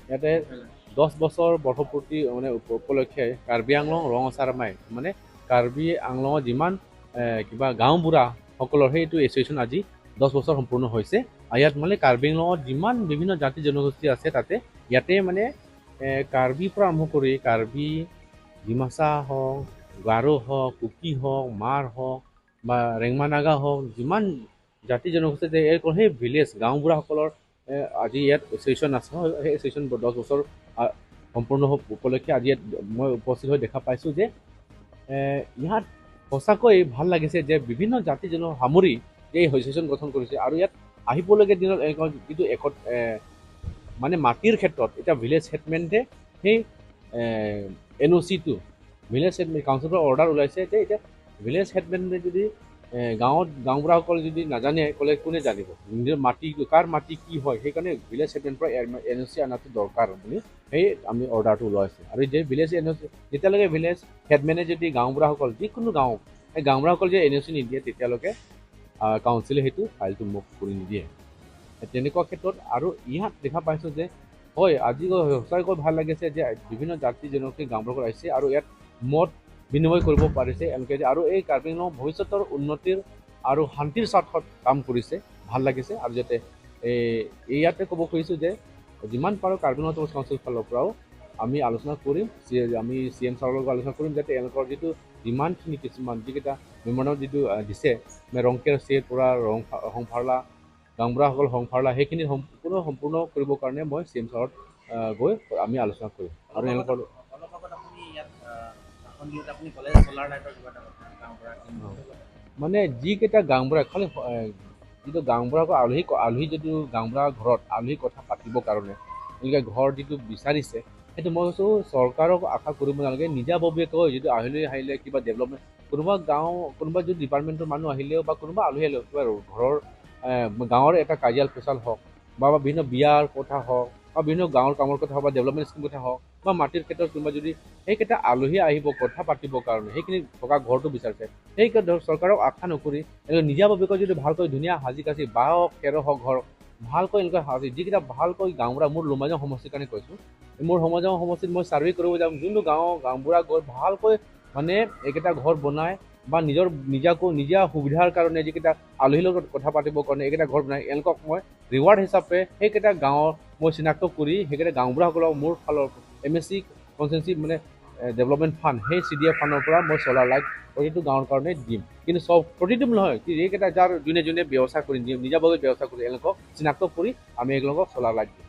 ইয়াতে 10 বছৰ বৰ্ষপূৰ্তি মানে উপলক্ষে কাৰ্বি আংলং ৰঙচাৰামাই মানে কাৰ্বি আংলঙৰ যিমান কিবা গাঁওবুঢ়া সকলৰ সেইটো এছ'চিয়েশ্যন আজি 10 বছৰ সম্পূৰ্ণ হৈছে। আৰু ইয়াত মানে কাৰ্বি আংলঙত যিমান বিভিন্ন জাতি জনগোষ্ঠী আছে তাতে ইয়াতে মানে কাৰ্বিৰ পৰা আৰম্ভ কৰি কাৰ্বি, ডিমাচা হওক, গাৰো হওক, কুকি হওক, মাৰ হওক বা ৰেংমা নাগা হওক, যিমান জাতি জনগোষ্ঠী সেই ভিলেজ গাঁওবুঢ়াসকলৰ আজি ইয়াত এছ'চিয়েশ্যন আছে। সেই এছ'চিয়েশ্যন 10 বছৰ সম্পূৰ্ণ উপলক্ষে আজি ইয়াত মই উপস্থিত হৈ দেখা পাইছোঁ যে ইয়াত সঁচাকৈ ভাল লাগিছে যে বিভিন্ন জাতি জন সামৰি এই এছ'চিয়েশ্যন গঠন কৰিছে। আৰু ইয়াত আহিবলগীয়া দিনত যিটো মানে মাটিৰ ক্ষেত্ৰত এতিয়া ভিলেজ হেডমেণ্টে সেই NOC-টো ভিলেজ হেডমেণ্ট কাউন্সিলৰ পৰা অৰ্ডাৰ ওলাইছে যে এতিয়া ভিলেজ হেডমেণ্টে যদি গাঁওবুঢ়াসকল যদি নাজানে ক'লে কোনে জানিব নিজৰ মাটি কাৰ মাটি কি হয়। সেইকাৰণে ভিলেজ হেডমেণ্টৰ পৰা NOC অনাটো দৰকাৰ বুলি সেই আমি অৰ্ডাৰটো ওলাইছে। আৰু যে ভিলেজ NOC যেতিয়ালৈকে ভিলেজ হেডমেনে যদি গাঁওবুঢ়াসকল যিকোনো গাঁও সেই গাঁওবুঢ়াসকল যে NOC নিদিয়ে তেতিয়ালৈকে কাউন্সিলে সেইটো ফাইলটো মুখ কৰি নিদিয়ে। তেনেকুৱা ক্ষেত্ৰত আৰু ইয়াত দেখা পাইছোঁ যে হয় আজি সঁচাকৈ ভাল লাগিছে যে বিভিন্ন জাতি জনগোষ্ঠী গাঁওবুঢ়াসকল আহিছে আৰু ইয়াত মত বিনিময় কৰিব পাৰিছে এওঁলোকে আৰু এই কাৰ্বি আংলঙৰ ভৱিষ্যতৰ উন্নতিৰ আৰু শান্তিৰ স্বাৰ্থত কাম কৰিছে, ভাল লাগিছে। আৰু যাতে ইয়াতে ক'ব খুজিছোঁ যে যিমান পাৰোঁ কাৰ্বি আংলং কাউন্সিলৰ ফালৰ পৰাও আমি আলোচনা কৰিম, আমি CM ছাৰৰ লগত আলোচনা কৰিম যাতে এওঁলোকৰ যিটো যিমানখিনি কিছুমান যিকেইটা মেমৰেণ্ডাম যিটো দিছে ৰংকেৰ চিৰ পৰা সংফাৰলা গাঁওবুঢ়াসকল সংফাৰলা সেইখিনি সম্পূৰ্ণ কৰিবৰ কাৰণে মই CM ছাৰত গৈ আমি আলোচনা কৰিম। আৰু এওঁলোকৰ মানে যিকেইটা গাঁওবুঢ়া খালি যিটো গাঁওবুঢ়াক আলহী যিটো গাঁওবুঢ়া ঘৰত আলহী কথা পাতিবৰ কাৰণে এওঁলোকে ঘৰ যিটো বিচাৰিছে সেইটো মই কৈছোঁ চৰকাৰক আশা কৰিব নালাগে, নিজাববীয়াকৈ যিটো আলহী আহিলে কিবা ডেভেলপমেণ্ট কোনোবা যদি ডিপাৰ্টমেণ্টৰ মানুহ আহিলেও বা কোনোবা আলহী আহিলেও কিবা ঘৰৰ গাঁৱৰ এটা কাজিয়াল পেচাল হওক বা বিভিন্ন বিয়াৰ কথা হওক বা বিভিন্ন গাঁৱৰ কামৰ কথা হওক বা ডেভেলপমেণ্ট স্কিম কথা হওক বা মাটিৰ ক্ষেত্ৰত কোনোবা যদি সেইকেইটা আলহী আহিব কথা পাতিবৰ কাৰণে সেইখিনি থকা ঘৰটো বিচাৰিছে সেই চৰকাৰক আশা নকৰি নিজাববীয়াকৈ যদি ভালকৈ ধুনীয়া সাজি কাচি 12 হওক 13 হওক ঘৰ ভালকৈ এনেকৈ সাজি যিকেইটা ভালকৈ গাঁওবুঢ়া মোৰ লোমাজাং সমষ্টিৰ কাৰণে কৈছোঁ মোৰ লোমাজাং সমষ্টিত মই ছাৰ্ভে কৰিব যাম যোনটো গাঁওবুঢ়া গৈ ভালকৈ মানে এইকেইটা ঘৰ বনাই বা নিজা সুবিধাৰ কাৰণে যিকেইটা আলহীৰ লগত কথা পাতিবৰ কাৰণে এইকেইটা ঘৰ বনাই এওঁলোকক মই ৰিৱাৰ্ড হিচাপে সেইকেইটা গাঁৱৰ মই চিনাক্ত কৰি সেইকেইটা গাঁওবুঢ়াসকলক মোৰ ফালৰ MSC কনষ্টিটিউৱেঞ্চি মানে ডেভেলপমেণ্ট ফাণ্ড সেই CDF ফাণ্ডৰ পৰা মই চলাৰ লাইট প্ৰতিটো গাঁৱৰ কাৰণে দিম। কিন্তু প্ৰতিটো নহয় এইকেইটা যাৰ যোনে ব্যৱস্থা কৰি নিজাববীয়া ব্যৱস্থা কৰি এওঁলোকক চিনাক্ত কৰি আমি এওঁলোকক চলাৰ লাইট দিম।